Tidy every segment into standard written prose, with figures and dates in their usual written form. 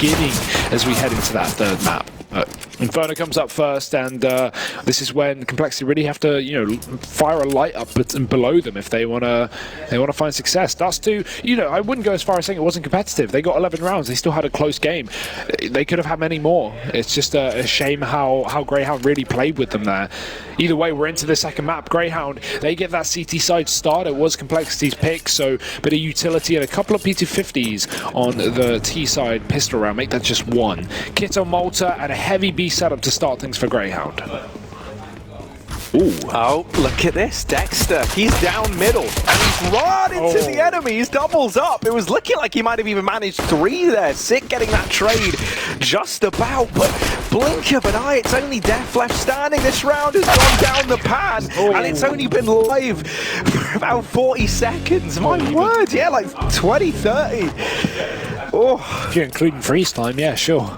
beginning as we head into that third map. Inferno comes up first, and this is when compLexity really have to, you know, fire a light up below them if they want to find success. Dust 2, you know, I wouldn't go as far as saying it wasn't competitive. They got 11 rounds. They still had a close game. They could have had many more. It's just a shame how Grayhound really played with them there. Either way, we're into the second map. Grayhound, they get that CT side start. It was compLexity's pick, so bit of utility and a couple of P250s on the T side pistol round. Make that just one. Kitto, Malta, and a heavy B setup to start things for Grayhound. Ooh. Oh, look at this. Dexter, he's down middle, and he's run into the enemy. He's doubles up. It was looking like he might have even managed 3 there. Sick getting that trade just about, but blink of an eye, it's only Def left standing. This round has gone down the pan, and it's only been live for about 40 seconds. My word, yeah, like 20, 30. Oh. If you're including freeze time, yeah, sure.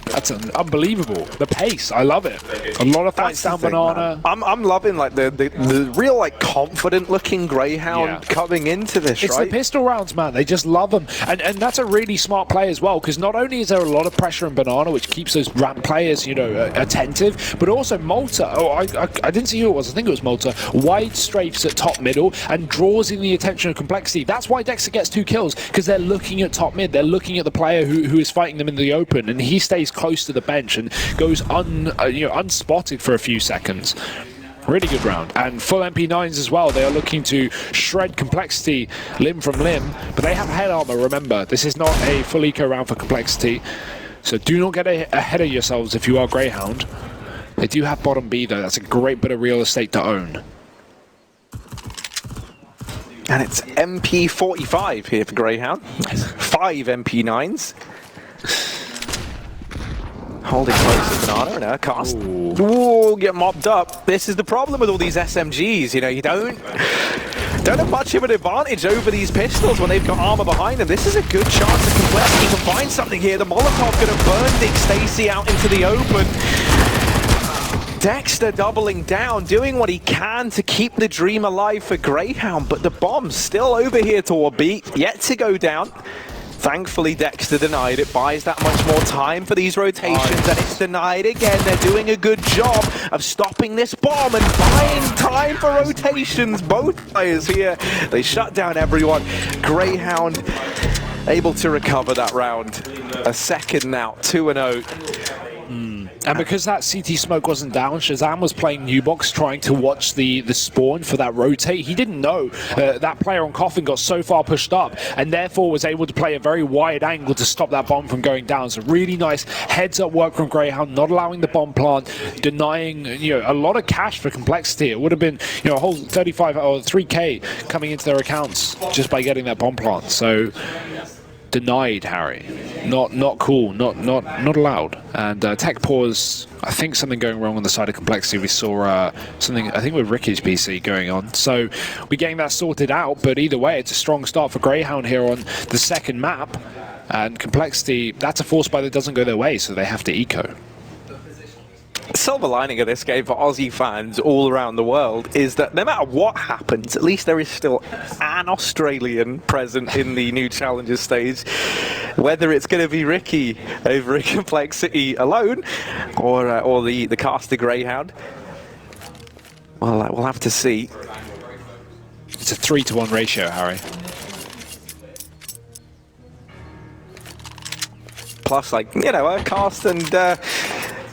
That's unbelievable. The pace, I love it. A lot of fights down banana. I'm loving like the real like confident looking Grayhound coming into this. It's right? the pistol rounds, man. They just love them, and that's a really smart play as well. Because not only is there a lot of pressure in banana, which keeps those ramp players, you know, attentive, but also Malta. Oh, I didn't see who it was. I think it was Malta. Wide strafes at top middle and draws in the attention of compLexity. That's why Dexter gets 2 kills, because they're looking at top mid. They're looking at the player who is fighting them in the open, and he stays close to the bench and goes unspotted for a few seconds. Really good round, and full MP9s as well. They are looking to shred compLexity limb from limb, but they have head armor. Remember, this is not a full eco round for compLexity, so do not get ahead of yourselves if you are Grayhound. They do have bottom B though. That's a great bit of real estate to own. And it's MP45 here for Grayhound. 5 MP9s. Holding close to banana and a cast. Ooh, get mopped up. This is the problem with all these SMGs. You know, you don't have much of an advantage over these pistols when they've got armor behind them. This is a good chance that compLexity can find something here. The Molotov going to burn Dick Stacy out into the open. Dexter doubling down, doing what he can to keep the dream alive for Grayhound, but the bomb's still over here toward B, yet to go down. Thankfully, Dexter denied it, buys that much more time for these rotations, and it's denied again. They're doing a good job of stopping this bomb and buying time for rotations. Both players here, they shut down everyone. Grayhound able to recover that round. A second now, 2-0. And because that CT smoke wasn't down, Shazam was playing new box, trying to watch the spawn for that rotate. He didn't know that player on Coffin got so far pushed up, and therefore was able to play a very wide angle to stop that bomb from going down. So really nice heads-up work from Grayhound, not allowing the bomb plant, denying, you know, a lot of cash for compLexity. It would have been, you know, a whole 35 or 3K coming into their accounts just by getting that bomb plant. So denied, Harry. Not cool. Not allowed. And tech pause. I think something going wrong on the side of compLexity. We saw something, I think, with Ricky's PC going on. So we're getting that sorted out. But either way, it's a strong start for Grayhound here on the second map. And compLexity, that's a force buy that doesn't go their way, so they have to eco. Silver lining of this game for Aussie fans all around the world is that no matter what happens, at least there is still an Australian present in the new challenges stage. Whether it's going to be Ricky over in compLexity alone, or the caster Grayhound, well, we'll have to see. It's a 3-to-1 ratio, Harry. Plus, like, you know, a cast and.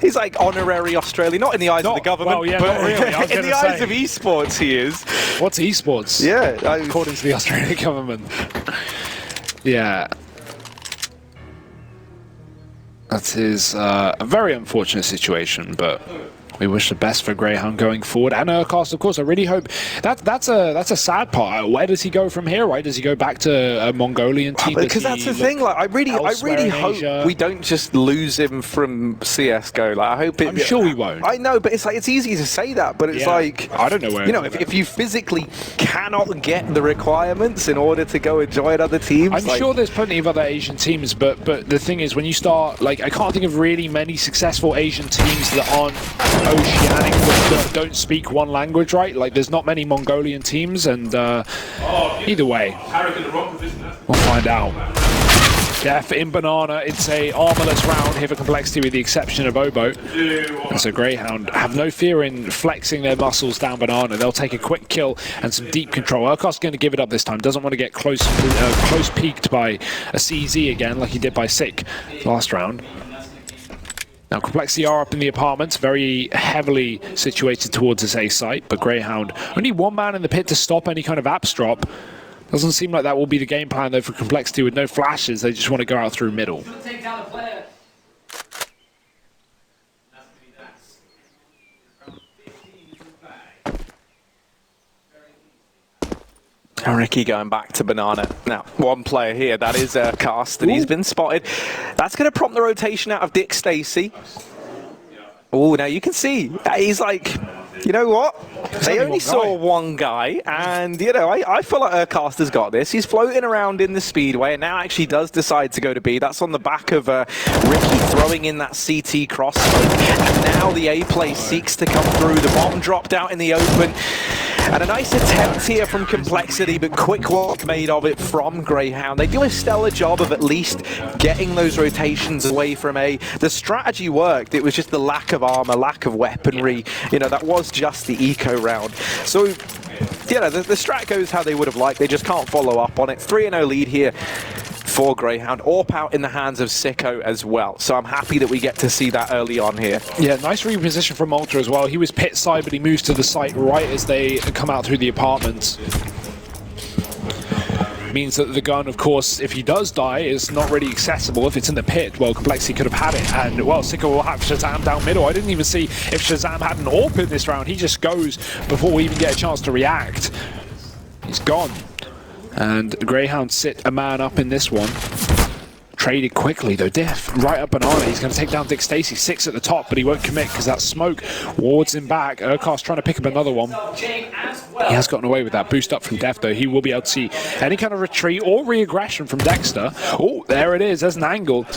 He's like honorary Australian, not in the eyes of the government, well, yeah, but not really. in the eyes of esports he is. What's esports? Yeah. According to the Australian government. Yeah. That is a very unfortunate situation, but we wish the best for Grayhound going forward. And Urcast, of course, I really hope that's a sad part. Where does he go from here? Right? Does he go back to a Mongolian team? Because that's the thing. Like, I really hope we don't just lose him from CS:GO. Like, I hope I'm sure we won't. I know, but it's like it's easy to say that, but it's like I don't know where. You know, if you physically cannot get the requirements in order to go enjoy at other teams, I'm sure there's plenty of other Asian teams, but the thing is, when you start, like, I can't think of really many successful Asian teams that aren't oceanic, that don't speak one language, right? Like, there's not many Mongolian teams, and either way, we'll find out. Def in Banana. It's a armorless round here for compLexity with the exception of Obo. And so Grayhound have no fear in flexing their muscles down Banana. They'll take a quick kill and some deep control. Urkos going to give it up this time. Doesn't want to get close peeked by a CZ again like he did by Sick last round. Now, compLexity are up in the apartments, very heavily situated towards this A site, but Grayhound, only one man in the pit to stop any kind of apps drop. Doesn't seem like that will be the game plan, though, for compLexity with no flashes. They just want to go out through middle. Ricky going back to Banana. Now, one player here, that is Cast, and he's been spotted. That's going to prompt the rotation out of Dick Stacy. Oh, now you can see, he's like, you know what? They only saw one guy, and, you know, I feel like Urcast has got this. He's floating around in the speedway, and now actually does decide to go to B. That's on the back of Ricky throwing in that CT cross smoke, and now the A play seeks to come through. The bomb dropped out in the open. And a nice attempt here from compLexity, but quick work made of it from Grayhound. They do a stellar job of at least getting those rotations away from A. The strategy worked. It was just the lack of armor, lack of weaponry. You know, that was just the eco round. So, you know, the strat goes how they would have liked. They just can't follow up on it. 3-0 lead here for Grayhound. AWP out in the hands of Sicko as well. So I'm happy that we get to see that early on here. Yeah, nice reposition from Malta as well. He was pit side, but he moves to the site right as they come out through the apartments. Means that the gun, of course, if he does die, is not really accessible. If it's in the pit, well, compLexity could have had it. And, well, Sicko will have Shazam down middle. I didn't even see if Shazam had an AWP in this round. He just goes before we even get a chance to react. He's gone. And Grayhound sit a man up in this one. Traded quickly though. Diff right up Banana. He's going to take down Dick Stacy. 6 at the top, but he won't commit because that smoke wards him back. Urkast trying to pick up another one. He has gotten away with that boost up from Def though. He will be able to see any kind of retreat or re-aggression from Dexter. Oh, there it is. There's an angle.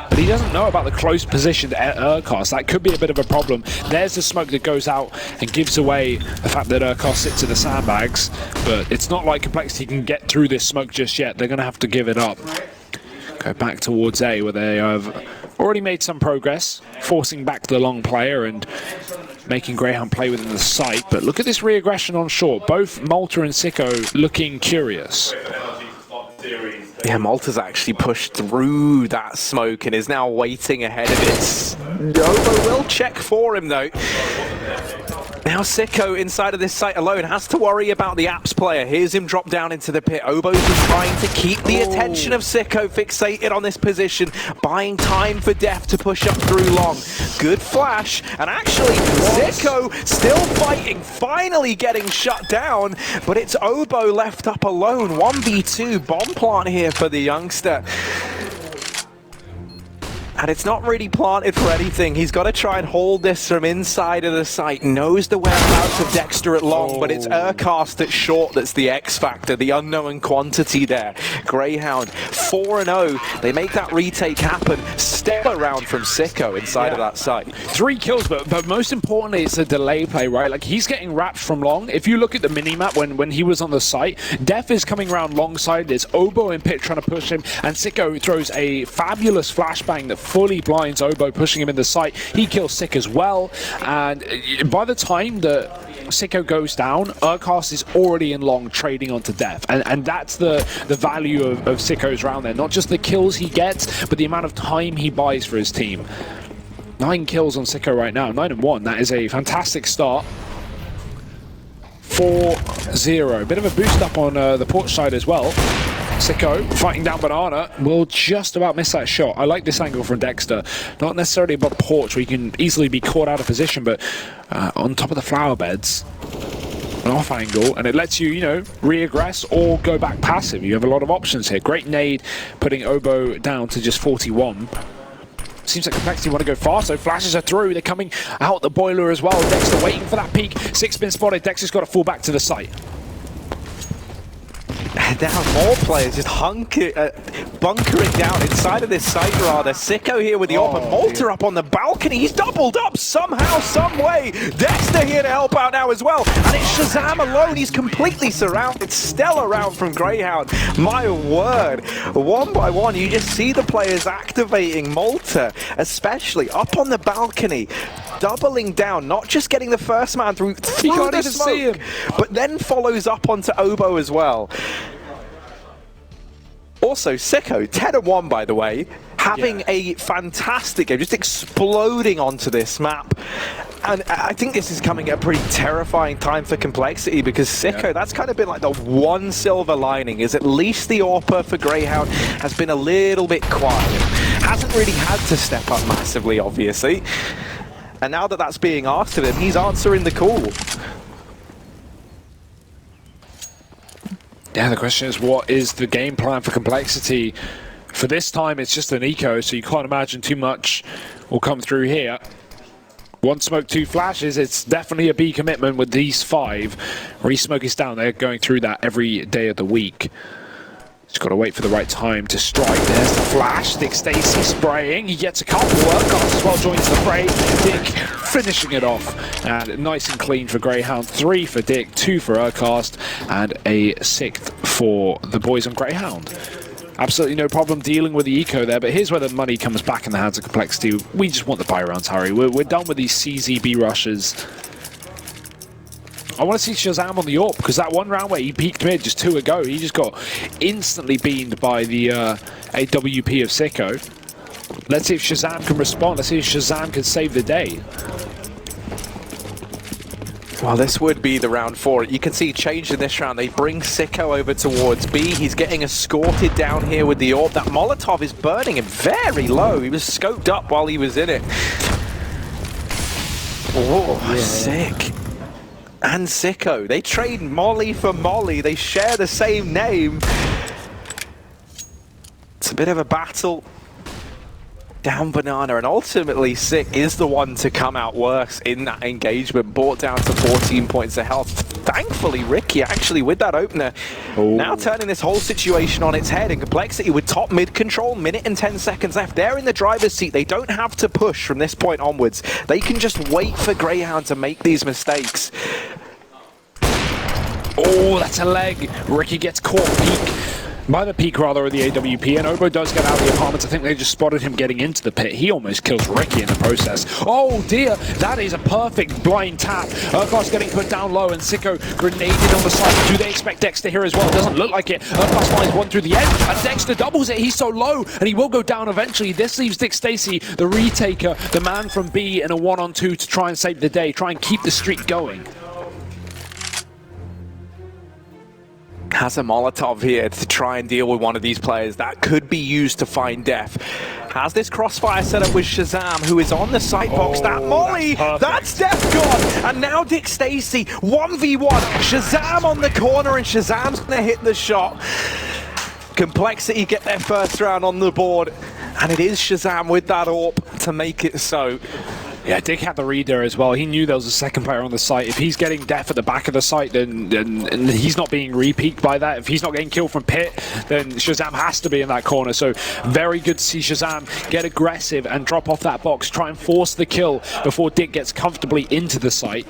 But he doesn't know about the close position to Urkast. That could be a bit of a problem. There's the smoke that goes out and gives away the fact that Urkast sits in the sandbags. But it's not like compLexity can get through this smoke just yet. They're going to have to give it up. Go back towards A, where they have already made some progress, forcing back the long player and making Grayhound play within the site. But look at this re-aggression on short. Both Malta and Sicko looking curious. Yeah, Malta's actually pushed through that smoke and is now waiting ahead of it. Obo will check for him, though. Now Sicko inside of this site alone has to worry about the apps player. Here's him drop down into the pit. Obo's been trying to keep the attention of Sicko fixated on this position, buying time for Def to push up through long. Good flash, and actually Sicko still fighting, finally getting shut down, but it's Obo left up alone. 1v2 bomb plant here for the youngster. And it's not really planted for anything. He's got to try and hold this from inside of the site. Knows the whereabouts of Dexter at long, but it's Urcast at short that's the X factor, the unknown quantity there. Grayhound, 4-0. They make that retake happen. Stellar round from Sicko inside of that site. 3 kills, but most importantly, it's a delay play, right? Like, he's getting wrapped from long. If you look at the minimap when he was on the site, Def is coming around long side. There's Obo in pit trying to push him, and Sicko throws a fabulous flashbang that fully blinds Obo, pushing him in the site. He kills Sick as well, and by the time that Sicko goes down, Urcast is already in long trading onto Def, and that's the value of Sicko's round there. Not just the kills he gets, but the amount of time he buys for his team. 9 kills on Sicko right now, 9-1. That is a fantastic start. 4-0. Bit of a boost up on the porch side as well. Sicko fighting down Banana will just about miss that shot. I like this angle from Dexter. Not necessarily above porch where you can easily be caught out of position, but on top of the flower beds, an off angle, and it lets you, you know, re-aggress or go back passive. You have a lot of options here. Great nade, putting Obo down to just 41. Seems like compLexity want to go fast, so flashes are through. They're coming out the boiler as well. Dexter waiting for that peek. Sick's been spotted. Dexter's got to fall back to the site. Now more players just bunkering down inside of this site rather. Sicko here with the AWP, and Malta up on the balcony. He's doubled up somehow, some way. Dexter here to help out now as well. And it's Shazam alone. He's completely surrounded. Stellar round from Grayhound. My word. One by one, you just see the players activating. Malta, especially up on the balcony, doubling down, not just getting the first man through the smoke, but then follows up onto Obo as well. Also, Sicko, 10-1 by the way, having a fantastic game, just exploding onto this map. And I think this is coming at a pretty terrifying time for compLexity, because Sicko, that's kind of been like the one silver lining, is at least the AWPer for Grayhound has been a little bit quiet. Hasn't really had to step up massively, obviously. And now that that's being asked of him, he's answering the call. Yeah, the question is, what is the game plan for compLexity? For this time, it's just an eco, so you can't imagine too much will come through here. One smoke, two flashes. It's definitely a B commitment with these 5. Re-smoke is down. They're going through that every day of the week. Just got to wait for the right time to strike. There's the flash. Dick Stacy spraying. He gets a couple. Urquhart as well joins the fray. Dick finishing it off. And nice and clean for Grayhound. 3 for Dick, 2 for Urquhart, and a 6th for the boys on Grayhound. Absolutely no problem dealing with the eco there, but here's where the money comes back in the hands of compLexity. We just want the buy rounds, Harry. We're done with these CZB rushes. I want to see Shazam on the AWP, because that one round where he peaked mid just 2 ago, he just got instantly beamed by the AWP of Sicko. Let's see if Shazam can respond. Let's see if Shazam can save the day. Well, this would be the round 4. You can see change in this round. They bring Sicko over towards B. He's getting escorted down here with the AWP. That Molotov is burning him very low. He was scoped up while he was in it. Oh, yeah. Sick. And Sicko, they trade Molly for Molly. They share the same name. It's a bit of a battle. Down Banana, and ultimately Sick is the one to come out worse in that engagement, brought down to 14 points of health. Thankfully, Ricky actually with that opener, now turning this whole situation on its head, and compLexity with top mid control, minute and 10 seconds left. They're in the driver's seat. They don't have to push from this point onwards. They can just wait for Grayhound to make these mistakes. Oh, that's a leg. Ricky gets caught peak. By the peak, rather, of the AWP, and Obo does get out of the apartments. I think they just spotted him getting into the pit. He almost kills Ricky in the process. Oh dear, that is a perfect blind tap. Urquhart's getting put down low, and Sicko grenaded on the side. Do they expect Dexter here as well? It doesn't look like it. Urquhart finds one through the end, and Dexter doubles it. He's so low, and he will go down eventually. This leaves Dick Stacy, the retaker, the man from B, in a 1-on-2 to try and save the day, try and keep the streak going. Has a Molotov here to try and deal with one of these players that could be used to find death. Has this crossfire set up with Shazam, who is on the side box. That Molly, that's death gone. And now Dick Stacy, 1v1. Shazam on the corner, and Shazam's gonna hit the shot. compLexity get their first round on the board, and it is Shazam with that AWP to make it so. Yeah, Dick had the reader as well. He knew there was a second player on the site. If he's getting death at the back of the site, then he's not being re-peaked by that. If he's not getting killed from pit, then Shazam has to be in that corner. So very good to see Shazam get aggressive and drop off that box, try and force the kill before Dick gets comfortably into the site.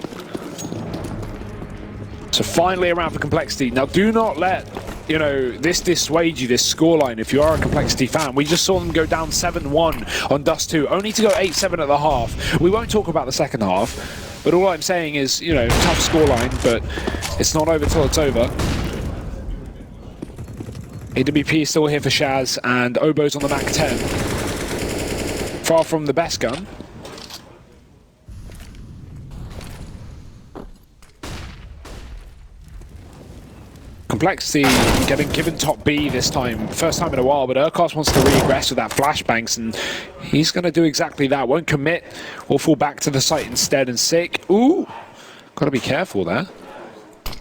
So finally around for compLexity. Now do not let, you know, this dissuade you, this scoreline, if you are a compLexity fan. We just saw them go down 7-1 on Dust 2, only to go 8-7 at the half. We won't talk about the second half, but all I'm saying is, you know, tough scoreline, but it's not over till it's over. AWP is still here for Shaz, and Obo's on the Mac 10. Far from the best gun. compLexity getting given top B this time, first time in a while, but Urquhart wants to re-aggress with that flashbangs, and he's going to do exactly that. Won't commit, will fall back to the site instead, and Sick, ooh, got to be careful there.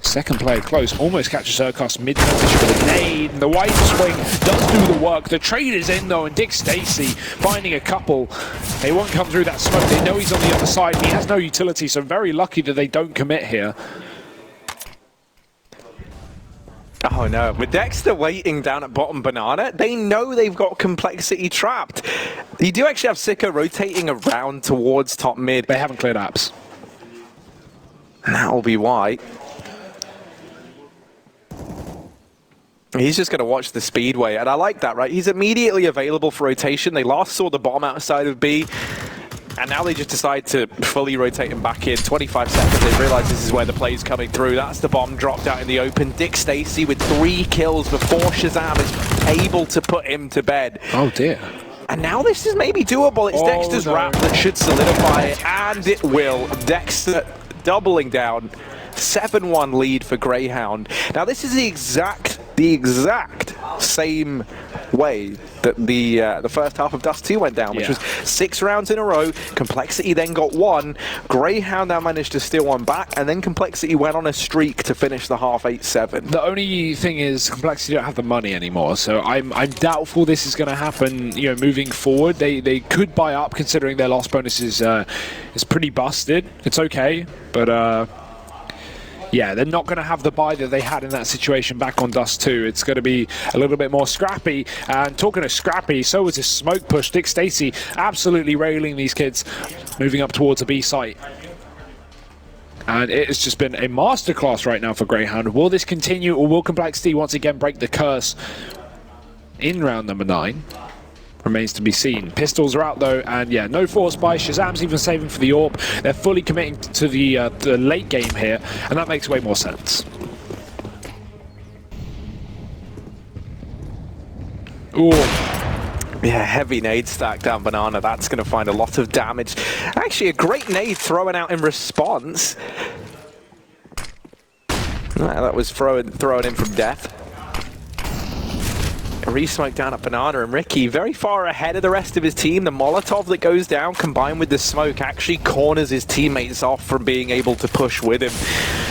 Second player close, almost catches Urquhart's mid-position with a nade, and the white swing does do the work. The trade is in though, and Dick Stacy finding a couple. They won't come through that smoke, they know he's on the other side, he has no utility, so very lucky that they don't commit here. Oh no, with Dexter waiting down at bottom banana, they know they've got compLexity trapped. You do actually have Sicko rotating around towards top mid. They haven't cleared apps. And that'll be why. He's just going to watch the speedway, and I like that, right? He's immediately available for rotation. They last saw the bomb outside of B, and now they just decide to fully rotate him back in. 25 seconds, they realize this is where the play's coming through. That's the bomb dropped out in the open. Dick Stacy with 3 kills before Shazam is able to put him to bed. Oh dear. And now this is maybe doable. It's Dexter's wrap that should solidify it, and it will. Dexter doubling down. 7-1 lead for Grayhound. Now this is the exact same way that the first half of Dust 2 went down, which was 6 rounds in a row. compLexity then got 1. Grayhound now managed to steal 1 back, and then compLexity went on a streak to finish the half 8-7. The only thing is compLexity don't have the money anymore, so I'm doubtful this is going to happen. You know, moving forward, they could buy up considering their loss bonus is pretty busted. It's okay, but yeah, they're not going to have the buy that they had in that situation back on Dust 2. It's going to be a little bit more scrappy. And talking of scrappy, so was this smoke push. Dick Stacy absolutely railing these kids, moving up towards a B site. And it has just been a masterclass right now for Grayhound. Will this continue, or will compLexity once again break the curse in round number 9? Remains to be seen. Pistols are out though, and yeah, no force buy. Shazam's even saving for the AWP. They're fully committing to the late game here, and that makes way more sense. Ooh. Yeah, heavy nade stack down banana. That's going to find a lot of damage. Actually, a great nade thrown out in response. That was thrown in from death. Re-smoke down at banana, and Ricky very far ahead of the rest of his team. The Molotov that goes down combined with the smoke actually corners his teammates off from being able to push with him.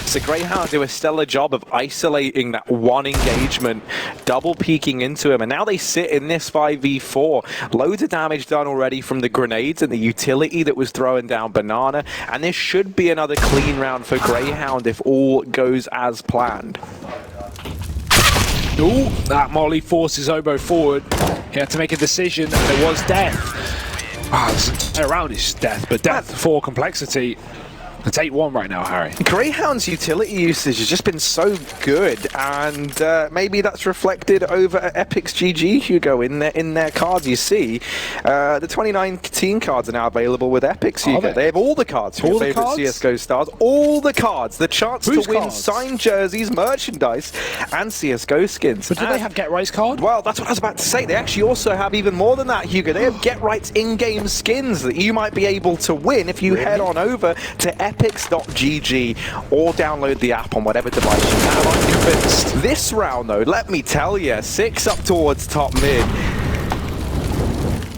So Grayhound do a stellar job of isolating that one engagement, double peeking into him, and now they sit in this 5v4. Loads of damage done already from the grenades and the utility that was thrown down banana, and this should be another clean round for Grayhound if all goes as planned. Ooh, that Molly forces Obo forward. He had to make a decision, and it was death. Wow, this entire round is death, but death for compLexity. It's 8-1 right now, Harry. Grayhound's utility usage has just been so good, and maybe that's reflected over at Epic's GG, Hugo, in their cards. You see, the 2019 cards are now available with Epic's, Hugo. They have all the cards for your favorite CSGO stars. All the cards. The chance to win signed jerseys, merchandise, and CSGO skins. But do they have Get Right's card? Well, that's what I was about to say. They actually also have even more than that, Hugo. They have Get Right's in-game skins that you might be able to win if you head on over to epics.gg or download the app on whatever device you have. I'm convinced. This round, though, let me tell you, 6 up towards top mid.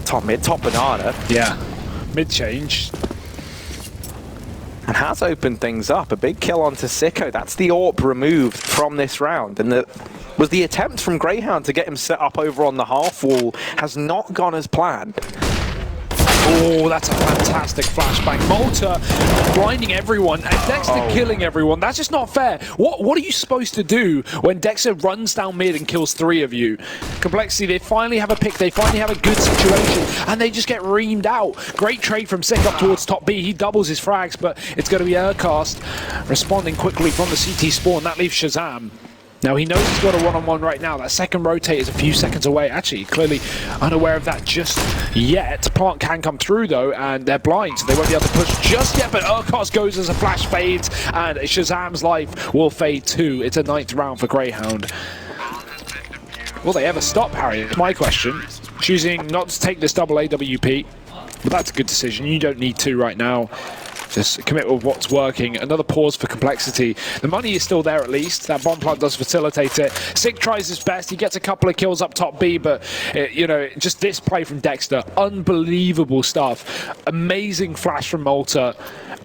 Top mid, top banana. Yeah, mid change. And has opened things up. A big kill onto Sicko. That's the AWP removed from this round. And was the attempt from Grayhound to get him set up over on the half wall has not gone as planned. Oh, that's a fantastic flashbang. Malta blinding everyone and Dexter killing everyone. That's just not fair. What are you supposed to do when Dexter runs down mid and kills 3 of you? compLexity, they finally have a pick. They finally have a good situation, and they just get reamed out. Great trade from Sick up towards top B. He doubles his frags, but it's going to be Aircast responding quickly from the CT spawn. That leaves Shazam. Now, he knows he's got a one-on-one right now. That second rotate is a few seconds away. Actually, clearly unaware of that just yet. Plant can come through, though, and they're blind, so they won't be able to push just yet. But Urkos goes as a flash fades, and Shazam's life will fade too. It's a 9th round for Grayhound. Will they ever stop, Harry? That's my question. Choosing not to take this double AWP, but that's a good decision. You don't need to right now. Just commit with what's working. Another pause for compLexity. The money is still there at least. That bomb plant does facilitate it. Sick tries his best. He gets a couple of kills up top B, but you know, just this play from Dexter, unbelievable stuff. Amazing flash from Malta,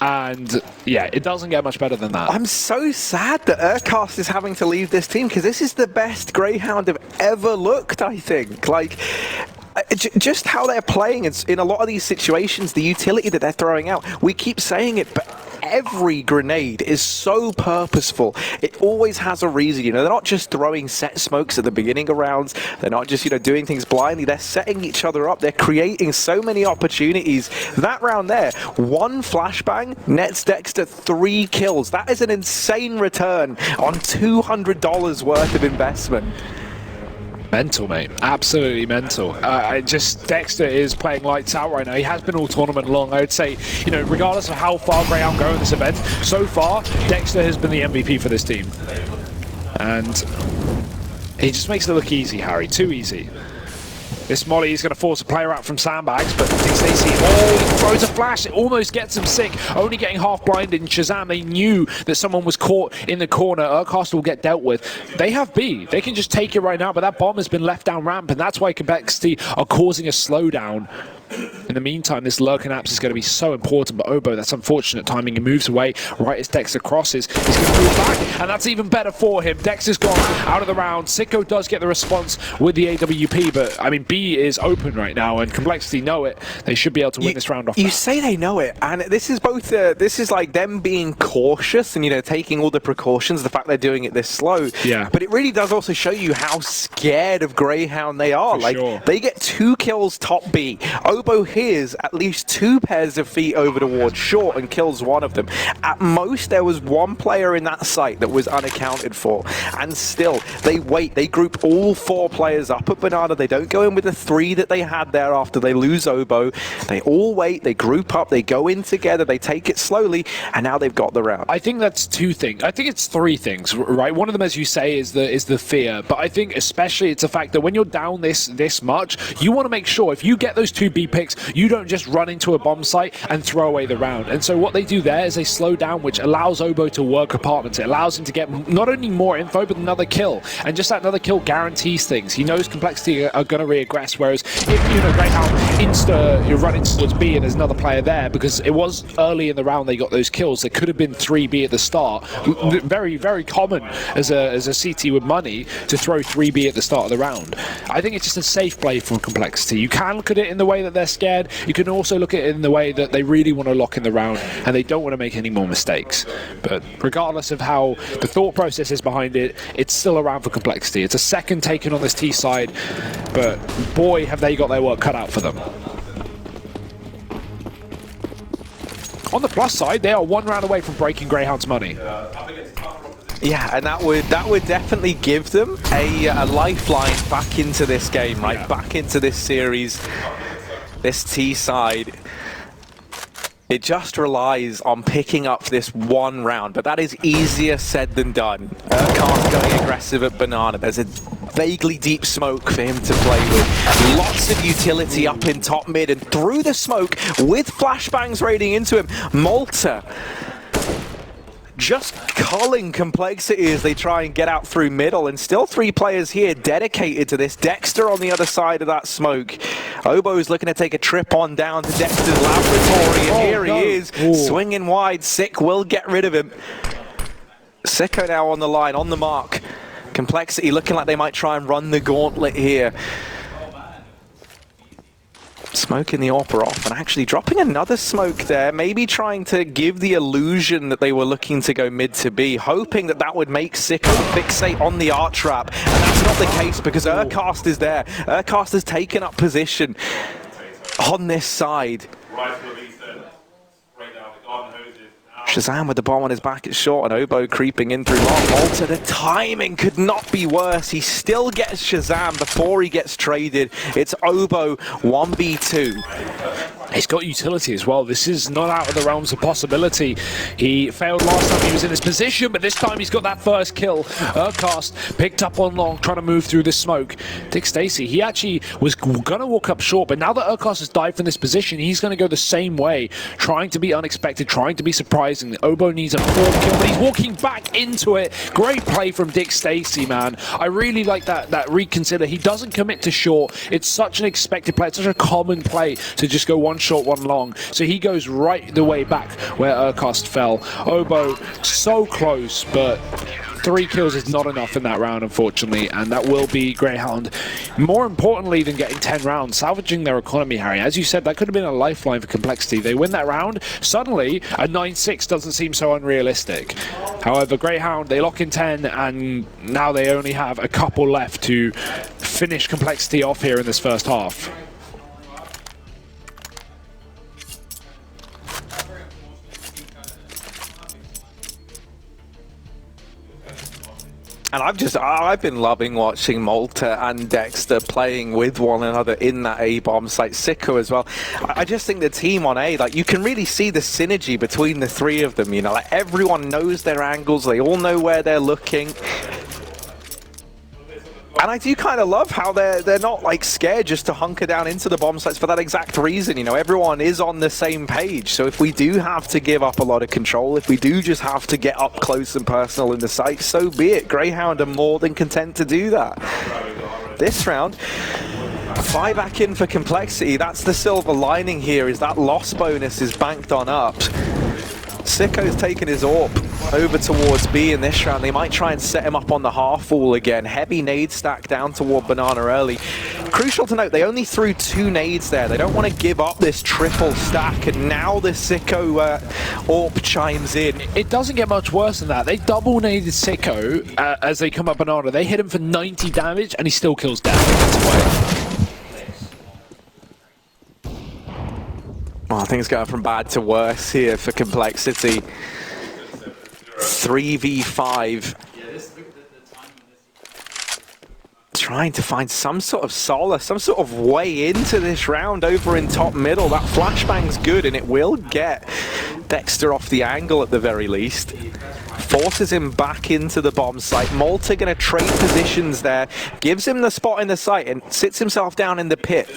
and yeah, it doesn't get much better than that. I'm so sad that Urkast is having to leave this team because this is the best Grayhound have ever looked, I think. Like, just how they're playing in a lot of these situations, the utility that they're throwing out. We keep saying it, but every grenade is so purposeful. It always has a reason, you know. They're not just throwing set smokes at the beginning of rounds. They're not just, you know, doing things blindly. They're setting each other up. They're creating so many opportunities. That round there, one flashbang nets Dexter 3 kills. That is an insane return on $200 worth of investment. Mental, mate. Absolutely mental. Dexter is playing lights out right now. He has been all tournament long. I would say, you know, regardless of how far Grayhound go in this event, so far, Dexter has been the MVP for this team. And he just makes it look easy, Harry. Too easy. This Molly is going to force a player out from sandbags, but Stacey, he throws a flash. It almost gets him sick. Only getting half blinded. And Shazam, they knew that someone was caught in the corner. Urcast will get dealt with. They have B. They can just take it right now, but that bomb has been left down ramp, and that's why compLexity are causing a slowdown. In the meantime, this lurking apps is going to be so important, but Obo, that's unfortunate timing. He moves away right as Dexter crosses. He's going to move back, and that's even better for him. Dexter's gone out of the round. Sicko does get the response with the AWP, but I mean, B is open right now, and compLexity know it. They should be able to win this round off. You say they know it, and this is both. This is like them being cautious and, you know, taking all the precautions. The fact they're doing it this slow, yeah. But it really does also show you how scared of Grayhound they are. Like, they get 2 kills top B. Obo hears at least 2 pairs of feet over towards short and kills one of them. At most, there was 1 player in that site that was unaccounted for, and still they wait. They group all 4 players up at Banana. They don't go in with the 3 that they had there after they lose Obo. They all wait. They group up. They go in together. They take it slowly, and now they've got the round. I think that's 2 things. I think it's 3 things, right? One of them, as you say, is the fear. But I think especially it's the fact that when you're down this much, you want to make sure if you get those 2 B picks, you don't just run into a bomb site and throw away the round. And so what they do there is they slow down, which allows Obo to work apartments. It allows him to get not only more info, but another kill. And just that another kill guarantees things. He knows compLexity are going to reaggress, whereas if, you know, Grayhound you're running towards B and there's another player there, because it was early in the round they got those kills. There could have been 3B at the start. Very, very common as a CT with money to throw 3B at the start of the round. I think it's just a safe play from compLexity. You can look at it in the way that they're scared. You can also look at it in the way that they really want to lock in the round and they don't want to make any more mistakes. But regardless of how the thought process is behind it, it's still a round for compLexity. It's a second taken on this T side, but boy, have they got their work cut out for them. On the plus side, they are 1 round away from breaking Grayhound's money. Yeah, and that would definitely give them a lifeline back into this game, right? Yeah. Back into this series. This T side, it just relies on picking up this 1 round, but that is easier said than done. Urcast going aggressive at Banana. There's a vaguely deep smoke for him to play with. Lots of utility up in top mid and through the smoke with flashbangs raiding into him. Malta just culling compLexity as they try and get out through middle, and still 3 players here dedicated to this. Dexter on the other side of that smoke. Obo's looking to take a trip on down to Dexter's laboratory, and here he is, swinging wide. Sick will get rid of him. Sicko now on the line, on the mark. compLexity looking like they might try and run the gauntlet here. Smoking the AWP off and actually dropping another smoke there, maybe trying to give the illusion that they were looking to go mid to B, hoping that that would make Sicko fixate on the arch trap, and that's not the case because Urcast is there. Urcast has taken up position on this side. Shazam with the bomb on his back at short, and Obo creeping in through long. Malta, the timing could not be worse. He still gets Shazam before he gets traded. It's Obo 1v2. He's got utility as well. This is not out of the realms of possibility. He failed last time he was in this position, but this time he's got that first kill. Urcast picked up on long, trying to move through this smoke. Dick Stacey, he actually was going to walk up short, but now that Urcast has died from this position, he's going to go the same way, trying to be unexpected, trying to be surprising. Obo needs a 4th kill, but he's walking back into it. Great play from Dick Stacey, man. I really like that reconsider. He doesn't commit to short. It's such an expected play. It's such a common play to just go 1 short, 1 long. So he goes right the way back where Urcast fell. Obo so close, but 3 kills is not enough in that round, unfortunately, and that will be Grayhound. More importantly than getting 10 rounds, salvaging their economy, Harry. As you said, that could have been a lifeline for compLexity. They win that round, suddenly a 9-6 doesn't seem so unrealistic. However, Grayhound, they lock in 10, and now they only have a couple left to finish compLexity off here in this first half. And I've been loving watching Malta and Dexter playing with one another in that A-bomb site. Sicko as well. I just think the team on A, like, you can really see the synergy between the three of them, you know, like everyone knows their angles, they all know where they're looking. And I do kind of love how they're not like scared just to hunker down into the bomb sites for that exact reason. You know, everyone is on the same page. So if we do have to give up a lot of control, if we do just have to get up close and personal in the site, so be it. Grayhound are more than content to do that. This round, fly back in for compLexity. That's the silver lining here, is that loss bonus is banked on up. Sicko's taken his AWP over towards B in this round. They might try and set him up on the half wall again. Heavy nade stack down toward Banana early. Crucial to note, they only threw 2 nades there. They don't want to give up this triple stack, and now the Sicko AWP chimes in. It doesn't get much worse than that. They double naded Sicko as they come up Banana. They hit him for 90 damage, and he still kills down. Oh, I think it's going from bad to worse here for compLexity. 3v5. Trying to find some sort of solace, some sort of way into this round over in top middle. That flashbang's good, and it will get Dexter off the angle at the very least. Forces him back into the bomb site. Malta going to trade positions there. Gives him the spot in the site and sits himself down in the pit.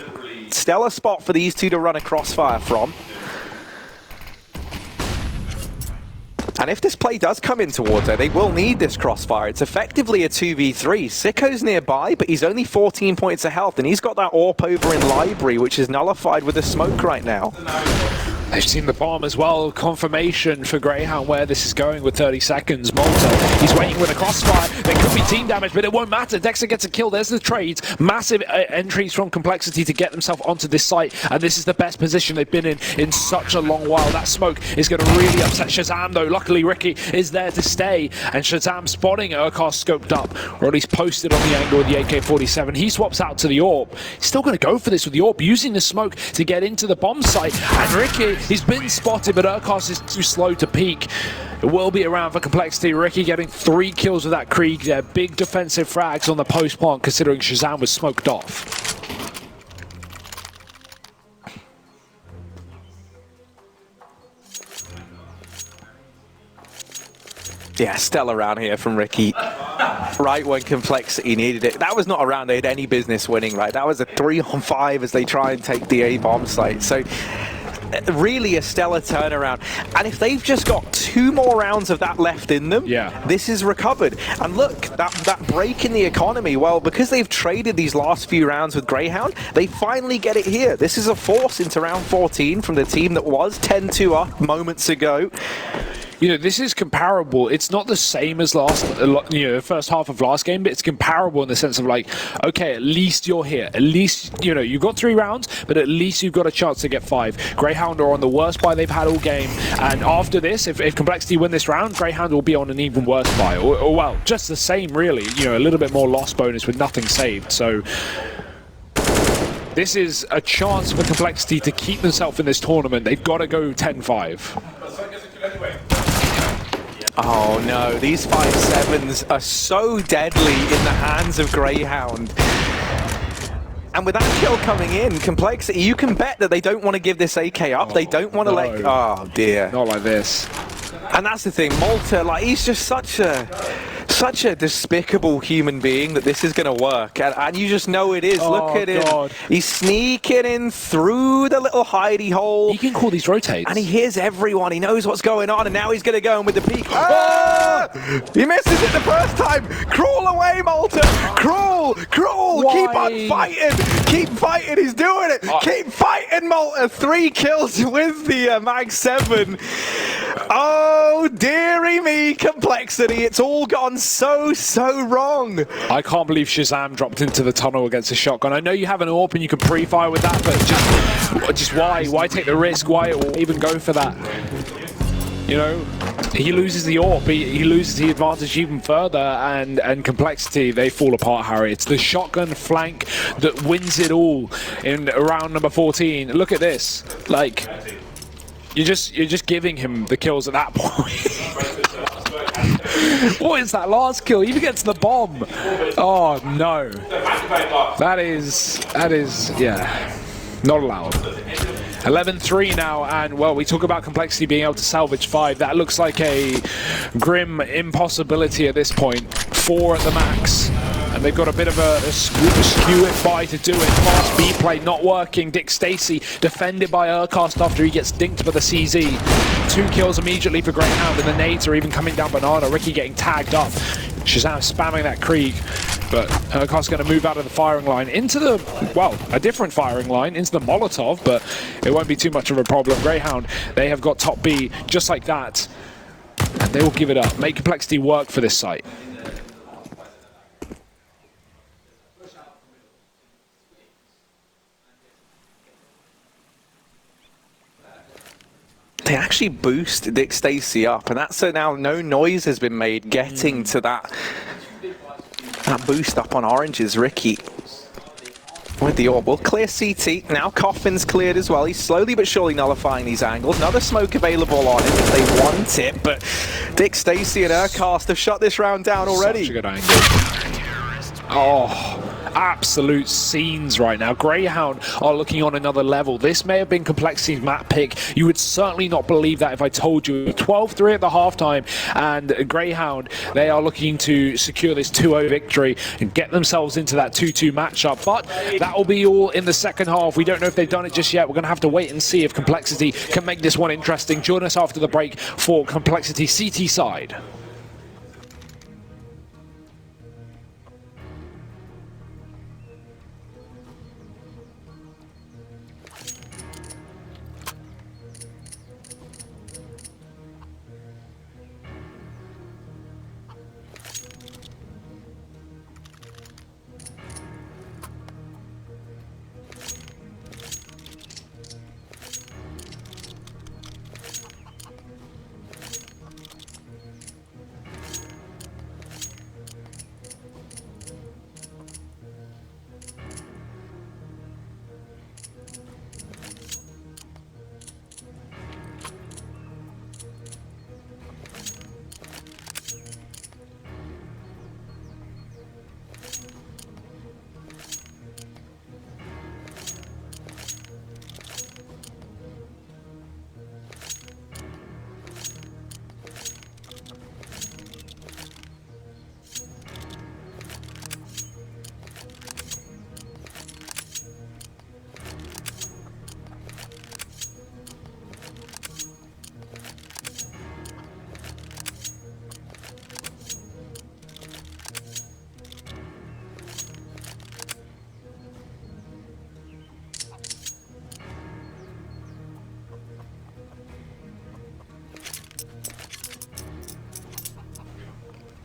Stellar spot for these two to run a crossfire from. And if this play does come in towards her, they will need this crossfire. It's effectively a 2v3. Sicko's nearby, but he's only 14 points of health, and he's got that AWP over in library, which is nullified with a smoke right now. They've seen the bomb as well. Confirmation for Grayhound where this is going with 30 seconds. Malta, he's waiting with a crossfire. There could be team damage, but it won't matter. Dexter gets a kill. There's the trades. Massive entries from compLexity to get themselves onto this site, and this is the best position they've been in such a long while. That smoke is going to really upset Shazam, though. Luckily, Ricky is there to stay, and Shazam spotting Urkar scoped up, or at least posted on the angle with the AK-47. He swaps out to the AWP. He's still going to go for this with the AWP, using the smoke to get into the bomb site, and Ricky, he's been spotted, but Urkar is too slow to peek. It will be around for compLexity. Ricky getting 3 kills with that Krieg there. Big defensive frags on the post plant, considering Shazam was smoked off. Yeah, stellar round here from Ricky. Right when compLexity needed it. That was not a round they had any business winning, right? That was a 3-on-5 as they try and take the A-bomb site. So really a stellar turnaround. And if they've just got 2 more rounds of that left in them, this is recovered. And look, that break in the economy, well, because they've traded these last few rounds with Grayhound, they finally get it here. This is a force into round 14 from the team that was 10-2 up moments ago. You know, this is comparable. It's not the same as first half of last game, but it's comparable in the sense of like, okay, at least you're here. At least, you know, you've got 3 rounds, but at least you've got a chance to get 5. Grayhound are on the worst buy they've had all game, and after this, if compLexity win this round, Grayhound will be on an even worse buy, or well, just the same really. You know, a little bit more loss bonus with nothing saved. So this is a chance for compLexity to keep themselves in this tournament. They've got to go 10-5. Oh no, these 5-7s are so deadly in the hands of Grayhound. And with that kill coming in, compLexity, you can bet that they don't want to give this AK up. They don't want to let... Oh dear. Not like this. And that's the thing, Malta, like, he's just such a despicable human being that this is going to work. And you just know it is. Look at him. He's sneaking in through the little hidey hole. He can call these rotates. And he hears everyone. He knows what's going on. And now he's going to go in with the peek. Ah! He misses it the first time. Crawl away, Malta. Crawl. Crawl. Why? Keep on fighting. Keep fighting. He's doing it. Keep fighting, Malta. 3 kills with the Mag 7. Oh, dearie me, complexity. It's all gone so wrong. I can't believe Shazam dropped into the tunnel against a shotgun. I know you have an AWP and you can pre-fire with that, but just why? Why take the risk? Why even go for that? You know, he loses the AWP, he loses the advantage even further, and complexity, they fall apart, Harry. It's the shotgun flank that wins it all in round number 14. Look at this. Like, you're just giving him the kills at that point. What is that last kill? He even gets the bomb. Oh no. That is yeah, not allowed. 11-3 now, and well, we talk about complexity being able to salvage 5. That looks like a grim impossibility at this point. 4 at the max. And they've got a bit of a skew it by to do it. Fast B play not working. Dick Stacy defended by Urcast after he gets dinked by the CZ. 2 kills immediately for Grayhound, and the nades are even coming down Banana. Ricky getting tagged up. Shazam spamming that Krieg. But Urcast's going to move out of the firing line into the, well, a different firing line, into the Molotov, but it won't be too much of a problem. Grayhound, they have got top B just like that. And they will give it up. Make complexity work for this site. They actually boost Dick Stacy up, and that's so now no noise has been made getting to that boost up on Orange's Ricky. With the AWP, will clear CT. Now Coffin's cleared as well. He's slowly but surely nullifying these angles. Another smoke available on him if they want it, but Dick Stacy and Urcast have shut this round down already. Such a good angle. Oh, absolute scenes right now. Grayhound are looking on another level. This may have been complexity's map pick. You would certainly not believe that if I told you. 12-3 at the halftime, and Grayhound, they are looking to secure this 2-0 victory and get themselves into that 2-2 matchup. But that will be all in the second half. We don't know if they've done it just yet. We're going to have to wait and see if complexity can make this one interesting. Join us after the break for complexity CT side.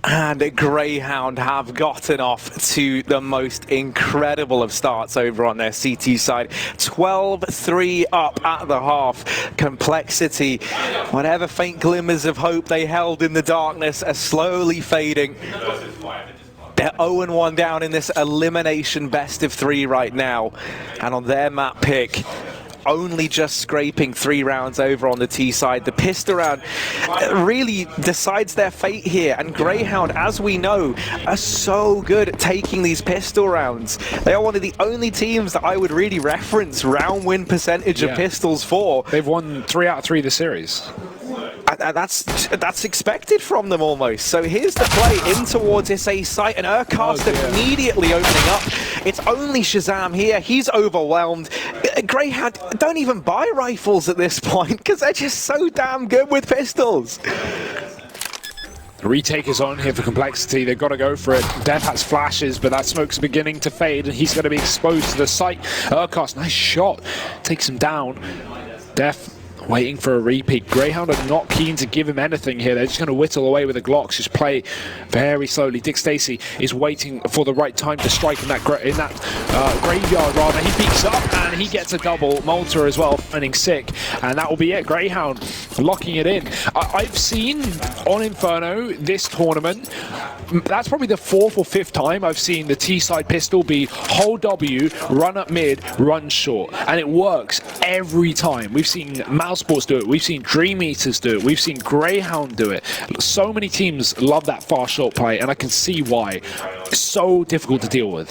And Grayhound have gotten off to the most incredible of starts over on their CT side. 12-3 up at the half. Complexity, whatever faint glimmers of hope they held in the darkness, are slowly fading. They're 0-1 down in this elimination best of 3 right now. And on their map pick, only just scraping 3 rounds over on the T side. The pistol round really decides their fate here, and Grayhound, as we know, are so good at taking these pistol rounds. They are one of the only teams that I would really reference round win percentage of pistols for. They've won 3 out of 3 this series. That's expected from them almost. So here's the play in towards this A site, and Urcast immediately opening up. It's only Shazam here. He's overwhelmed. Grayhound don't even buy rifles at this point because they're just so damn good with pistols. The retake is on here for complexity. They've got to go for it. Def has flashes, but that smoke's beginning to fade, and he's going to be exposed to the site. Urcast, nice shot. Takes him down. Def Waiting for a repeat. Grayhound are not keen to give him anything here. They're just going to whittle away with the Glocks, just play very slowly. Dick Stacy is waiting for the right time to strike in that graveyard rather. He peeks up and he gets a double. Malta as well, finding sick, and that will be it. Grayhound locking it in. I've seen on Inferno this tournament, that's probably the 4th or 5th time I've seen the T-side pistol be hold W, run up mid, run short, and it works every time. We've seen Mousesports do it, we've seen Dream Eaters do it, we've seen Grayhound do it. So many teams love that far short play, and I can see why. It's so difficult to deal with.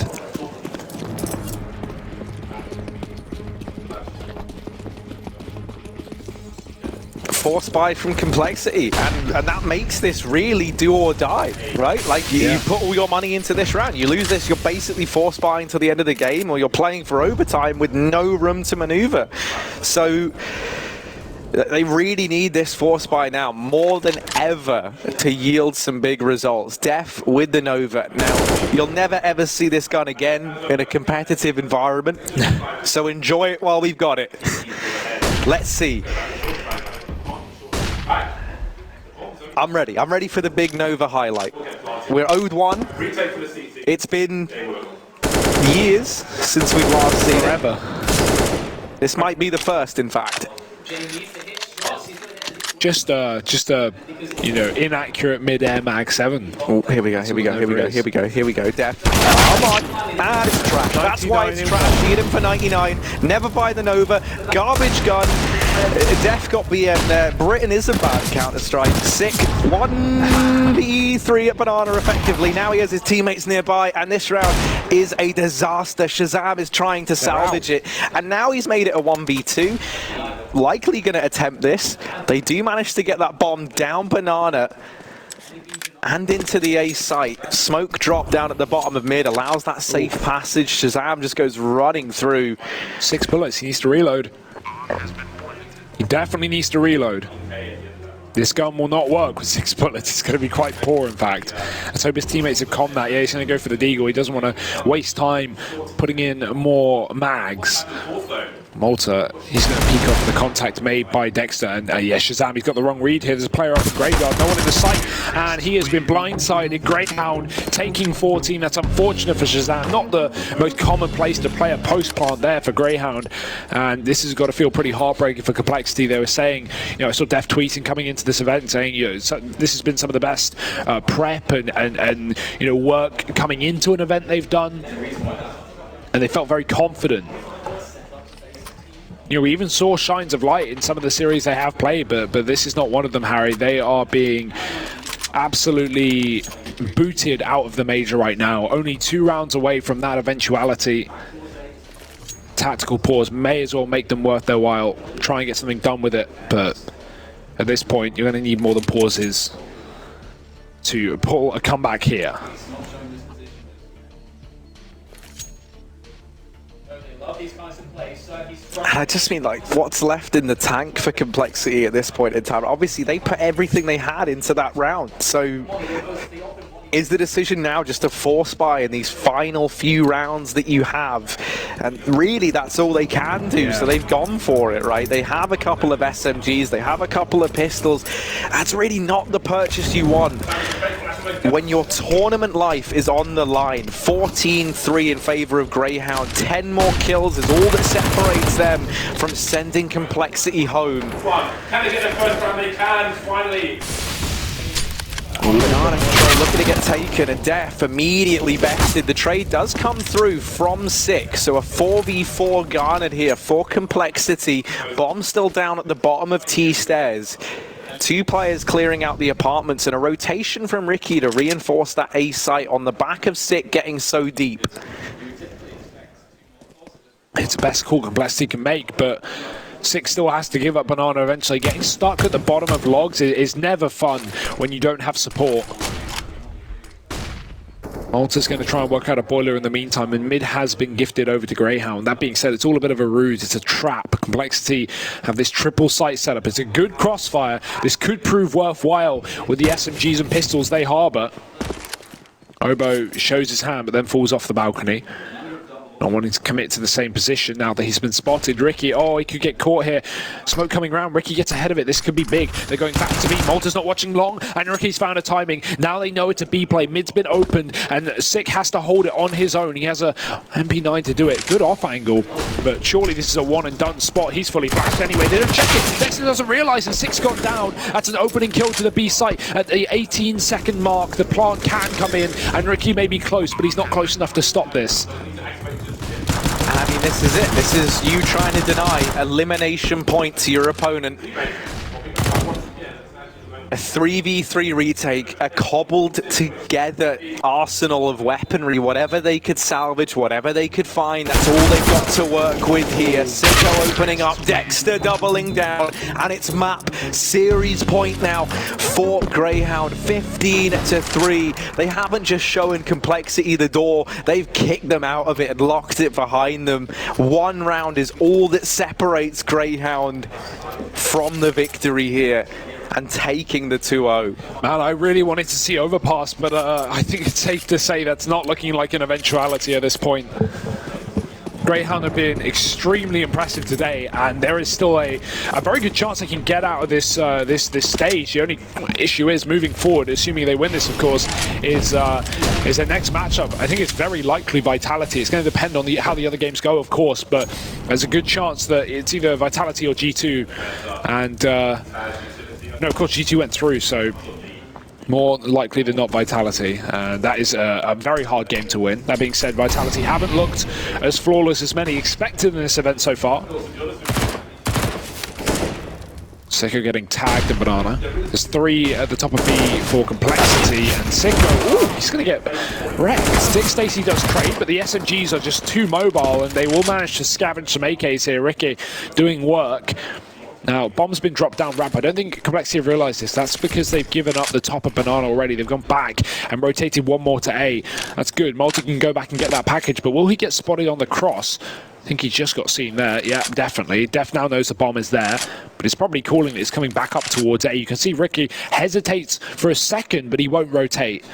Force buy from compLexity, and that makes this really do or die, right? Like you put all your money into this round, you lose this, you're basically force buying to the end of the game, or you're playing for overtime with no room to maneuver. So they really need this force buy now more than ever to yield some big results. Def with the Nova. Now, you'll never ever see this gun again in a competitive environment, so enjoy it while we've got it. Let's see. I'm ready. I'm ready for the big Nova highlight. We're owed one. It's been years since we've last seen it. Forever. This might be the first, in fact. Just you know, inaccurate mid-air mag 7. Oh, here we go, here we go, here we go, here we go, here we go. Def. Come on. And it's trash. That's why it's trash. Need him for 99. Never buy the Nova. Garbage gun. Def got BN. Britain is a bad Counter-Strike. Sick. 1v3 at Banana effectively. Now he has his teammates nearby, and this round is a disaster. Shazam is trying to salvage it, and now he's made it a 1v2. Likely going to attempt this. They do manage to get that bomb down Banana and into the A site. Smoke drop down at the bottom of mid allows that safe passage. Shazam just goes running through. 6 bullets, he needs to reload. He definitely needs to reload. This gun will not work with 6 bullets. It's going to be quite poor, in fact. Let's hope his teammates have calmed that. Yeah, he's going to go for the deagle. He doesn't want to waste time putting in more mags. Malta, he's going to peek off the contact made by Dexter, and yeah, Shazam, he's got the wrong read here. There's a player off the graveyard, no one in the sight, and he has been blindsided. Grayhound taking 14. That's unfortunate for Shazam. Not the most common place to play a post plant there for Grayhound, and this has got to feel pretty heartbreaking for compLexity. They were saying, you know, I saw Def tweeting coming into this event saying, you know, this has been some of the best prep and you know, work coming into an event they've done, and they felt very confident. You know, we even saw shines of light in some of the series they have played, but this is not one of them, Harry. They are being absolutely booted out of the major right now. Only 2 rounds away from that eventuality. Tactical pause may as well make them worth their while. Try and get something done with it, but at this point, you're going to need more than pauses to pull a comeback here. I just mean, like, what's left in the tank for compLexity at this point in time? Obviously, they put everything they had into that round. So, is the decision now just to force buy in these final few rounds that you have? And really, that's all they can do. Yeah. So they've gone for it, right? They have a couple of SMGs, they have a couple of pistols. That's really not the purchase you want when your tournament life is on the line. 14-3 in favor of Grayhound. 10 more kills is all that separates them from sending compLexity home. Can they get their first round? They can, finally. Banana control looking to get taken, and Def immediately bested. The trade does come through from 6, so a 4v4 garnered here for compLexity. Bomb still down at the bottom of T stairs. 2 players clearing out the apartments, and a rotation from Ricky to reinforce that A site on the back of Sick getting so deep. It's the best call compLexity can make, but Six still has to give up Banana eventually. Getting stuck at the bottom of logs is never fun when you don't have support. Malta's going to try and work out a boiler in the meantime, and mid has been gifted over to Grayhound. That being said, it's all a bit of a ruse. It's a trap. compLexity have this triple site setup. It's a good crossfire. This could prove worthwhile with the SMGs and pistols they harbour. Obo shows his hand, but then falls off the balcony. Not wanting to commit to the same position now that he's been spotted. Ricky, oh, he could get caught here. Smoke coming around. Ricky gets ahead of it. This could be big. They're going back to B. Malta's not watching long, and Ricky's found a timing. Now they know it's a B play. Mid's been opened, and Sick has to hold it on his own. He has a MP9 to do it. Good off angle, but surely this is a one and done spot. He's fully flashed anyway. They don't check it. Dexter doesn't realize, and Sick's gone down. That's an opening kill to the B site at the 18-second mark. The plant can come in, and Ricky may be close, but he's not close enough to stop this. I mean, this is it. This is you trying to deny elimination point to your opponent. A 3v3 retake, a cobbled together arsenal of weaponry, whatever they could salvage, whatever they could find, that's all they've got to work with here. Sicko opening up, Dexter doubling down, and it's map series point now for Grayhound, 15-3. They haven't just shown compLexity the door, they've kicked them out of it and locked it behind them. One round is all that separates Grayhound from the victory here, and taking the 2-0. Man, I really wanted to see overpass, but I think it's safe to say that's not looking like an eventuality at this point. Grayhound have been extremely impressive today, and there is still a very good chance they can get out of this this stage. The only issue is moving forward, assuming they win this, of course, is their next matchup. I think it's very likely Vitality. It's going to depend on how the other games go, of course, but there's a good chance that it's either Vitality or G2, and no, of course G2 went through, so more likely than not Vitality. That is a very hard game to win. That being said, Vitality haven't looked as flawless as many expected in this event so far. Sicko getting tagged in Banana. There's 3 at the top of B for compLexity, and Sicko, ooh, he's going to get wrecked. Stick Stacy does trade, but the SMGs are just too mobile, and they will manage to scavenge some AKs here. Ricky doing work. Now, bomb's been dropped down ramp. I don't think compLexity have realized this. That's because they've given up the top of Banana already. They've gone back and rotated one more to A. That's good. Malta can go back and get that package, but will he get spotted on the cross? I think he just got seen there. Yeah, definitely. Def now knows the bomb is there, but it's probably calling it's coming back up towards A. You can see Ricky hesitates for a second, but he won't rotate.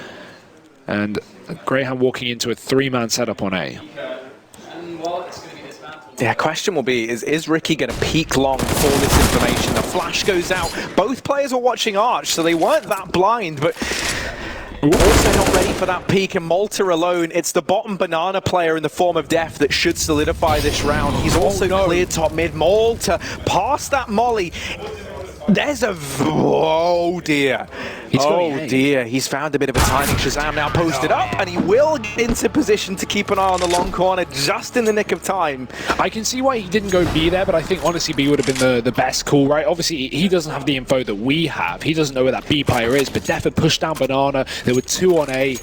And Grayhound walking into a 3-man setup on A. Yeah, question will be, is Ricky going to peek long for this information? The flash goes out. Both players were watching Arch, so they weren't that blind, but also not ready for that peek. And Malta alone, it's the bottom Banana player in the form of Def that should solidify this round. He's also cleared top mid. Malta past that molly. There's a... oh dear. Oh dear, he's found a bit of a timing. Shazam now posted up, and he will get into position to keep an eye on the long corner just in the nick of time. I can see why he didn't go B there, but I think honestly B would have been the best call, right? Obviously, he doesn't have the info that we have. He doesn't know where that B player is, but Def had pushed down Banana. There were 2 on A.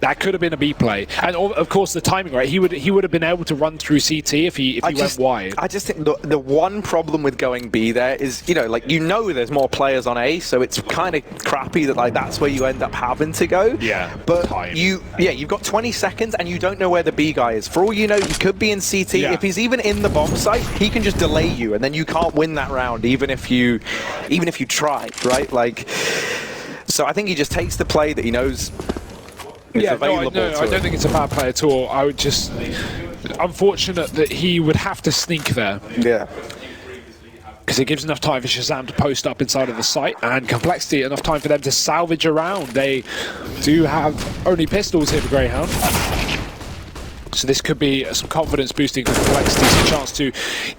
That could have been a B play, and of course the timing, right? He would have been able to run through CT if he went wide. I just think the one problem with going B there is, there's more players on A, so it's kind of crappy that that's where you end up having to go. Yeah. But you've got 20 seconds and you don't know where the B guy is. For all you know, he could be in CT. Yeah. If he's even in the bomb site, he can just delay you, and then you can't win that round, even if you try, right? So I think he just takes the play that he knows. Yeah, no, I don't think it's a bad play at all. I would just... unfortunate that he would have to sneak there. Yeah. Because it gives enough time for Shazam to post up inside of the site, and compLexity enough time for them to salvage around. They do have only pistols here for Grayhound. So this could be some confidence boosting for compLexity, a chance to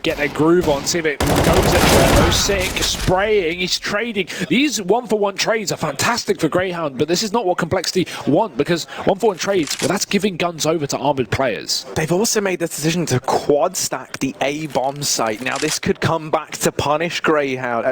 get their groove on, see if it goes anywhere. No Sick, spraying, he's trading. These 1-for-1 trades are fantastic for Grayhound, but this is not what compLexity want, because 1-for-1 trades, well, that's giving guns over to armored players. They've also made the decision to quad stack the A bomb site. Now this could come back to punish Grayhound,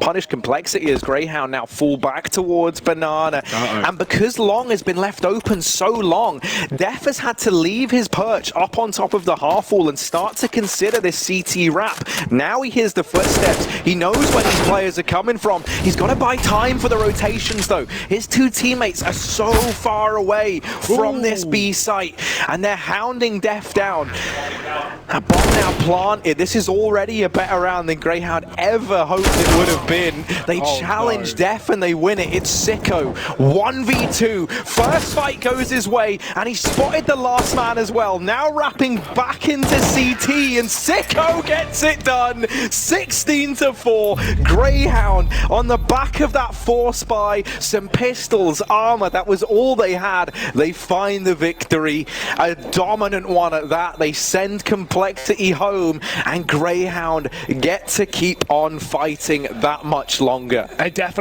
punish compLexity, as Grayhound now fall back towards Banana. And because Long has been left open so long, Def has had to leave his perch up on top of the half wall and start to consider this CT wrap. Now he hears the footsteps. He knows where these players are coming from. He's got to buy time for the rotations though. His 2 teammates are so far away from this B site, and they're hounding Def down. A bomb now planted. This is already a better round than Grayhound ever hoped it would have been. They challenge Def and they win it. It's Sicko. 1v2. First fight goes his way, and he spotted the last man as well. Now wrapping back into CT, and Sicko gets it done. 16-4. Grayhound on the back of that force buy, some pistols, armor. That was all they had. They find the victory. A dominant one at that. They send compLexity home, and Grayhound get to keep on fighting that much longer. Definitely.